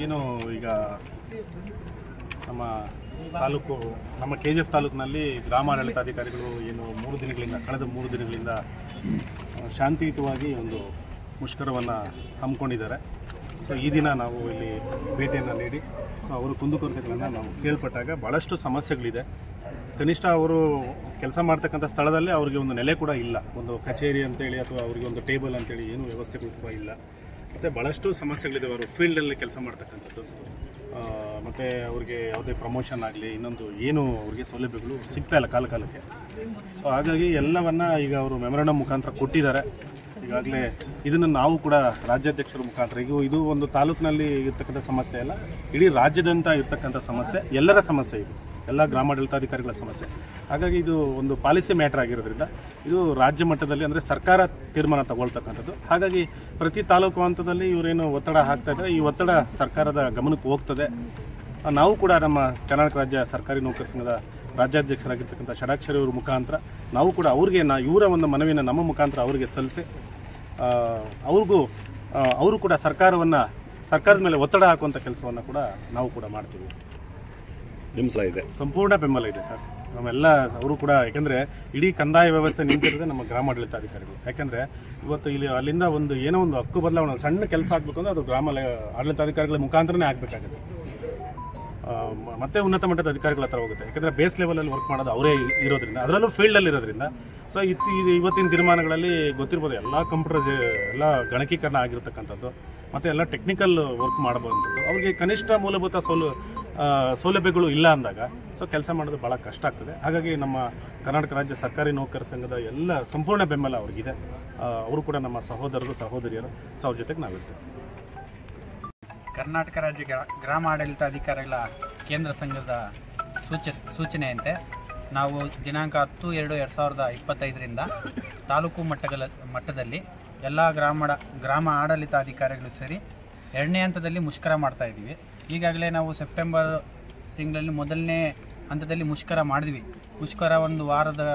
ಏನು ಈಗ ನಮ್ಮ ತಾಲೂಕು ನಮ್ಮ KGF ತಾಲೂಕಿನಲ್ಲಿ ಗ್ರಾಮಾಡಳಿತಾಧಿಕಾರಿಗಳು ಏನು ಕಳೆದ 3 ದಿನಗಳಿಂದ ಶಾಂತಿಯುತವಾಗಿ ಒಂದು ಮುಷ್ಕರವನ್ನು ಹಮ್ಮಿಕೊಂಡಿದ್ದಾರೆ. ಸೊ ಈ ದಿನ ನಾವು ಇಲ್ಲಿ ಭೇಟಿಯನ್ನು ನೀಡಿ ಅವರ ಕುಂದುಕೊರತೆಗಳನ್ನು ನಾವು ಕೇಳ್ಪಟ್ಟಾಗ ಭಾಳಷ್ಟು ಸಮಸ್ಯೆಗಳಿದೆ. ಕನಿಷ್ಠ ಅವರು ಕೆಲಸ ಮಾಡ್ತಕ್ಕಂಥ ಸ್ಥಳದಲ್ಲೇ ಅವರಿಗೆ ಒಂದು ನೆಲೆ ಕೂಡ ಇಲ್ಲ, ಒಂದು ಕಚೇರಿ ಅಂತೇಳಿ ಅಥವಾ ಅವರಿಗೆ ಒಂದು ಟೇಬಲ್ ಅಂತೇಳಿ ಏನೂ ವ್ಯವಸ್ಥೆಗಳು ಕೂಡ ಇಲ್ಲ. ಮತ್ತು ಭಾಳಷ್ಟು ಸಮಸ್ಯೆಗಳಿದೆ. ಅವರು ಫೀಲ್ಡಲ್ಲಿ ಕೆಲಸ ಮಾಡ್ತಕ್ಕಂಥದ್ದು, ಮತ್ತು ಅವ್ರಿಗೆ ಯಾವುದೇ ಪ್ರಮೋಷನ್ ಆಗಲಿ ಇನ್ನೊಂದು ಏನು ಅವ್ರಿಗೆ ಸೌಲಭ್ಯಗಳು ಸಿಗ್ತಾಯಿಲ್ಲ ಕಾಲಕ್ಕೆ. ಸೊ ಹಾಗಾಗಿ ಎಲ್ಲವನ್ನು ಈಗ ಅವರು ಮೆಮೊರಂಡಮ್ ಮುಖಾಂತರ ಕೊಟ್ಟಿದ್ದಾರೆ. ಈಗಾಗಲೇ ಇದನ್ನು ನಾವು ಕೂಡ ರಾಜ್ಯಾಧ್ಯಕ್ಷರ ಮುಖಾಂತರ ಇದು ಒಂದು ತಾಲೂಕಿನಲ್ಲಿ ಇರ್ತಕ್ಕಂಥ ಸಮಸ್ಯೆ ಅಲ್ಲ, ಇಡೀ ರಾಜ್ಯದಂತ ಇರ್ತಕ್ಕಂಥ ಸಮಸ್ಯೆ, ಎಲ್ಲರ ಸಮಸ್ಯೆ ಇದು, ಎಲ್ಲ ಗ್ರಾಮಾಡಳಿತಾಧಿಕಾರಿಗಳ ಸಮಸ್ಯೆ. ಹಾಗಾಗಿ ಇದು ಒಂದು ಪಾಲಿಸಿ ಮ್ಯಾಟರ್ ಆಗಿರೋದ್ರಿಂದ ಇದು ರಾಜ್ಯ ಮಟ್ಟದಲ್ಲಿ ಅಂದರೆ ಸರ್ಕಾರ ತೀರ್ಮಾನ ತಗೊಳ್ತಕ್ಕಂಥದ್ದು. ಹಾಗಾಗಿ ಪ್ರತಿ ತಾಲೂಕು ಹಂತದಲ್ಲಿ ಇವರೇನು ಒತ್ತಡ ಹಾಕ್ತಾ ಇದ್ದಾರೆ, ಈ ಒತ್ತಡ ಸರ್ಕಾರದ ಗಮನಕ್ಕೆ ಹೋಗ್ತದೆ. ನಾವು ಕೂಡ ನಮ್ಮ ಕರ್ನಾಟಕ ರಾಜ್ಯ ಸರ್ಕಾರಿ ನೌಕರ ಸಂಘದ ರಾಜ್ಯಾಧ್ಯಕ್ಷರಾಗಿರ್ತಕ್ಕಂಥ ಷಡಾಕ್ಷರಿ ಅವರ ಮುಖಾಂತರ ನಾವು ಕೂಡ ಅವ್ರಿಗೆ ಇವರ ಒಂದು ಮನವಿನ ನಮ್ಮ ಮುಖಾಂತರ ಅವರಿಗೆ ಸಲ್ಲಿಸಿ ಅವರು ಕೂಡ ಸರ್ಕಾರದ ಮೇಲೆ ಒತ್ತಡ ಹಾಕುವಂಥ ಕೆಲಸವನ್ನು ಕೂಡ ನಾವು ಕೂಡ ಮಾಡ್ತೀವಿ. ಬೆಂಬಲ ಇದೆ, ಸಂಪೂರ್ಣ ಬೆಂಬಲ ಇದೆ ಸರ್. ನಾವೆಲ್ಲ ಅವರು ಕೂಡ, ಯಾಕೆಂದರೆ ಇಡೀ ಕಂದಾಯ ವ್ಯವಸ್ಥೆ ನಿಂತಿರೋದೇ ನಮ್ಮ ಗ್ರಾಮಾಡಳಿತಾಧಿಕಾರಿಗಳು. ಯಾಕೆಂದರೆ ಇವತ್ತು ಇಲ್ಲಿ ಅಲ್ಲಿಂದ ಏನೋ ಒಂದು ಹಕ್ಕು ಬದಲಾವಣೆ ಸಣ್ಣ ಕೆಲಸ ಆಗಬೇಕು ಅಂದರೆ ಅದು ಆಡಳಿತಾಧಿಕಾರಿಗಳ ಮುಖಾಂತರನೇ ಆಗಬೇಕಾಗುತ್ತೆ. ಮತ್ತೆ ಉನ್ನತ ಮಟ್ಟದ ಅಧಿಕಾರಿಗಳ ಹತ್ರ ಹೋಗುತ್ತೆ. ಯಾಕೆಂದರೆ ಬೇಸ್ ಲೆವೆಲಲ್ಲಿ ವರ್ಕ್ ಮಾಡೋದು ಅವರೇ ಇರೋದ್ರಿಂದ, ಅದರಲ್ಲೂ ಫೀಲ್ಡಲ್ಲಿ ಇರೋದ್ರಿಂದ. ಸೊ ಇವತ್ತಿನ ದಿನಮಾನಗಳಲ್ಲಿ ಗೊತ್ತಿರ್ಬೋದು, ಎಲ್ಲ ಎಲ್ಲ ಗಣಕೀಕರಣ ಆಗಿರ್ತಕ್ಕಂಥದ್ದು, ಮತ್ತು ಎಲ್ಲ ಟೆಕ್ನಿಕಲ್ ವರ್ಕ್ ಮಾಡಬಹುದಂಥದ್ದು. ಅವ್ರಿಗೆ ಕನಿಷ್ಠ ಮೂಲಭೂತ ಸೌಲಭ್ಯಗಳು ಇಲ್ಲ ಅಂದಾಗ ಸೊ ಕೆಲಸ ಮಾಡೋದು ಭಾಳ ಕಷ್ಟ ಆಗ್ತದೆ. ಹಾಗಾಗಿ ನಮ್ಮ ಕರ್ನಾಟಕ ರಾಜ್ಯ ಸರ್ಕಾರಿ ನೌಕರ ಸಂಘದ ಎಲ್ಲ ಸಂಪೂರ್ಣ ಬೆಂಬಲ ಅವ್ರಿಗಿದೆ. ಅವರು ಕೂಡ ನಮ್ಮ ಸಹೋದರರು ಸಹೋದರಿಯರು. ಸೊ ಅವ್ರ ಜೊತೆಗೆ ನಾವಿರ್ತೀವಿ. ಕರ್ನಾಟಕ ರಾಜ್ಯ ಗ್ರಾಮಾಡಳಿತಾಧಿಕಾರಿಗಳ ಕೇಂದ್ರ ಸಂಘದ ಸೂಚನೆಯಂತೆ ನಾವು ದಿನಾಂಕ 10/2/2025ರಿಂದ ತಾಲೂಕು ಮಟ್ಟದಲ್ಲಿ ಎಲ್ಲ ಗ್ರಾಮ ಆಡಳಿತಾಧಿಕಾರಿಗಳು ಸೇರಿ 2ನೇ ಹಂತದಲ್ಲಿ ಮುಷ್ಕರ ಮಾಡ್ತಾ ಇದ್ದೀವಿ. ಈಗಾಗಲೇ ನಾವು ಸೆಪ್ಟೆಂಬರ್ ತಿಂಗಳಲ್ಲಿ ಮೊದಲನೇ ಹಂತದಲ್ಲಿ ಮುಷ್ಕರ ಮಾಡಿದ್ವಿ. ಮುಷ್ಕರ 1 ವಾರದ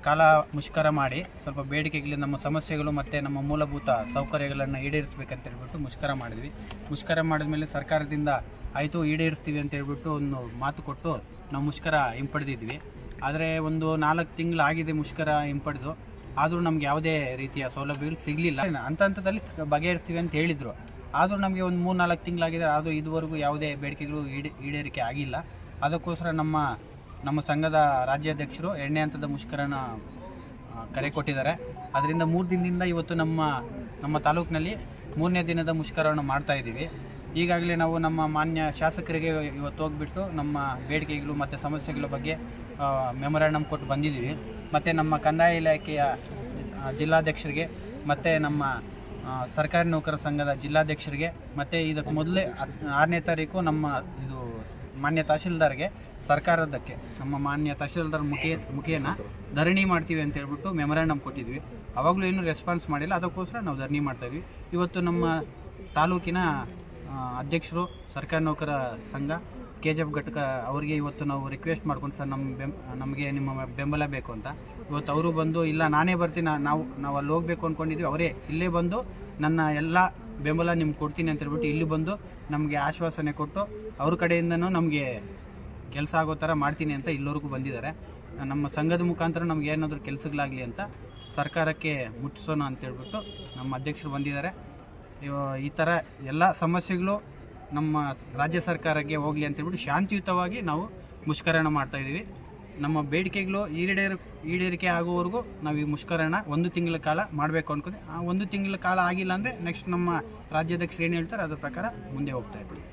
ಕಾಲ ಮುಷ್ಕರ ಮಾಡಿ ಸ್ವಲ್ಪ ಬೇಡಿಕೆಗಳು, ನಮ್ಮ ಸಮಸ್ಯೆಗಳು ಮತ್ತು ನಮ್ಮ ಮೂಲಭೂತ ಸೌಕರ್ಯಗಳನ್ನು ಈಡೇರಿಸಬೇಕಂತ ಹೇಳ್ಬಿಟ್ಟು ಮುಷ್ಕರ ಮಾಡಿದ್ವಿ. ಮುಷ್ಕರ ಮಾಡಿದ ಮೇಲೆ ಸರ್ಕಾರದಿಂದ ಆಯಿತು ಈಡೇರಿಸ್ತೀವಿ ಅಂತ ಹೇಳ್ಬಿಟ್ಟು ಒಂದು ಮಾತು ಕೊಟ್ಟು ನಾವು ಮುಷ್ಕರ ಹಿಂಪಡೆದಿದ್ವಿ. ಆದರೆ ಒಂದು 4 ತಿಂಗಳಾಗಿದೆ ಮುಷ್ಕರ ಹಿಂಪಡೆದು, ಆದರೂ ನಮ್ಗೆ ಯಾವುದೇ ರೀತಿಯ ಸೌಲಭ್ಯಗಳು ಸಿಗಲಿಲ್ಲ. ಹಂತದಲ್ಲಿ ಬಗೆಹರಿಸ್ತೀವಿ ಅಂತ ಹೇಳಿದರು, ಆದರೂ ನಮಗೆ ಒಂದು 3-4 ತಿಂಗಳಾಗಿದೆ, ಆದರೂ ಇದುವರೆಗೂ ಯಾವುದೇ ಬೇಡಿಕೆಗಳು ಈಡೇರಿಕೆ ಆಗಿಲ್ಲ. ಅದಕ್ಕೋಸ್ಕರ ನಮ್ಮ ಸಂಘದ ರಾಜ್ಯಾಧ್ಯಕ್ಷರು 2ನೇ ಹಂತದ ಮುಷ್ಕರನ ಕರೆ ಕೊಟ್ಟಿದ್ದಾರೆ. ಅದರಿಂದ 3 ದಿನದಿಂದ ಇವತ್ತು ನಮ್ಮ ತಾಲೂಕಿನಲ್ಲಿ 3ನೇ ದಿನದ ಮುಷ್ಕರವನ್ನು ಮಾಡ್ತಾ ಇದ್ದೀವಿ. ಈಗಾಗಲೇ ನಾವು ನಮ್ಮ ಮಾನ್ಯ ಶಾಸಕರಿಗೆ ಇವತ್ತು ಹೋಗ್ಬಿಟ್ಟು ನಮ್ಮ ಬೇಡಿಕೆಗಳು ಮತ್ತು ಸಮಸ್ಯೆಗಳ ಬಗ್ಗೆ ಮೆಮೊರಾಂಡಮ್ ಕೊಟ್ಟು ಬಂದಿದ್ದೀವಿ. ಮತ್ತು ನಮ್ಮ ಕಂದಾಯ ಇಲಾಖೆಯ ಜಿಲ್ಲಾಧ್ಯಕ್ಷರಿಗೆ ಮತ್ತು ನಮ್ಮ ಸರ್ಕಾರಿ ನೌಕರ ಸಂಘದ ಜಿಲ್ಲಾಧ್ಯಕ್ಷರಿಗೆ ಮತ್ತು ಇದಕ್ಕೆ ಮೊದಲೇ 6ನೇ ತಾರೀಕು ನಮ್ಮ ಮಾನ್ಯ ತಹಶೀಲ್ದಾರ್ಗೆ ಸರ್ಕಾರದಕ್ಕೆ ನಮ್ಮ ಮಾನ್ಯ ತಹಶೀಲ್ದಾರ್ ಮುಖೇನ ಧರಣಿ ಮಾಡ್ತೀವಿ ಅಂತ ಹೇಳ್ಬಿಟ್ಟು ಮೆಮೊರಾಂಡಮ್ ಕೊಟ್ಟಿದ್ವಿ. ಅವಾಗಲೂ ಏನೂ ರೆಸ್ಪಾನ್ಸ್ ಮಾಡಿಲ್ಲ. ಅದಕ್ಕೋಸ್ಕರ ನಾವು ಧರಣಿ ಮಾಡ್ತಾಯಿದ್ವಿ. ಇವತ್ತು ನಮ್ಮ ತಾಲೂಕಿನ ಅಧ್ಯಕ್ಷರು ಸರ್ಕಾರಿ ನೌಕರ ಸಂಘ KGF ಘಟಕ ಅವರಿಗೆ ಇವತ್ತು ನಾವು ರಿಕ್ವೆಸ್ಟ್ ಮಾಡ್ಕೊಂಡು, ಸರ್ ನಮಗೆ ನಿಮ್ಮ ಬೆಂಬಲ ಬೇಕು ಅಂತ. ಇವತ್ತು ಅವರು ಬಂದು, ಇಲ್ಲ ನಾನೇ ಬರ್ತೀನಿ, ನಾವು ಅಲ್ಲಿ ಹೋಗಬೇಕು ಅಂದ್ಕೊಂಡಿದ್ವಿ, ಅವರೇ ಇಲ್ಲೇ ಬಂದು ನನ್ನ ಎಲ್ಲ ಬೆಂಬಲ ನಿಮ್ಗೆ ಕೊಡ್ತೀನಿ ಅಂತ ಹೇಳ್ಬಿಟ್ಟು ಇಲ್ಲಿ ಬಂದು ನಮಗೆ ಆಶ್ವಾಸನೆ ಕೊಟ್ಟು ಅವ್ರ ಕಡೆಯಿಂದನೂ ನಮಗೆ ಕೆಲಸ ಆಗೋ ಥರ ಮಾಡ್ತೀನಿ ಅಂತ ಇಲ್ಲಿವರೆಗೂ ಬಂದಿದ್ದಾರೆ. ನಮ್ಮ ಸಂಘದ ಮುಖಾಂತರ ನಮ್ಗೆ ಏನಾದರೂ ಕೆಲಸಗಳಾಗಲಿ ಅಂತ ಸರ್ಕಾರಕ್ಕೆ ಮುಟ್ಟಿಸೋಣ ಅಂತೇಳ್ಬಿಟ್ಟು ನಮ್ಮ ಅಧ್ಯಕ್ಷರು ಬಂದಿದ್ದಾರೆ. ಈ ಥರ ಎಲ್ಲ ಸಮಸ್ಯೆಗಳು ನಮ್ಮ ರಾಜ್ಯ ಸರ್ಕಾರಕ್ಕೆ ಹೋಗಲಿ ಅಂತೇಳ್ಬಿಟ್ಟು ಶಾಂತಿಯುತವಾಗಿ ನಾವು ಮುಷ್ಕರಣ ಮಾಡ್ತಾಯಿದ್ದೀವಿ. ನಮ್ಮ ಬೇಡಿಕೆಗಳು ಈಡೇರಿಕೆ ಆಗುವವರೆಗೂ ನಾವು ಈ ಮುಷ್ಕರಣ 1 ತಿಂಗಳ ಕಾಲ ಮಾಡಬೇಕು ಅಂದ್ಕೊಂಡು, ಆ 1 ತಿಂಗಳ ಕಾಲ ಆಗಿಲ್ಲ ಅಂದರೆ ನೆಕ್ಸ್ಟ್ ನಮ್ಮ ರಾಜ್ಯಾಧ್ಯಕ್ಷರು ಏನು ಹೇಳ್ತಾರೆ ಅದ್ರ ಪ್ರಕಾರ ಮುಂದೆ ಹೋಗ್ತಾ ಇದ್ದೀವಿ.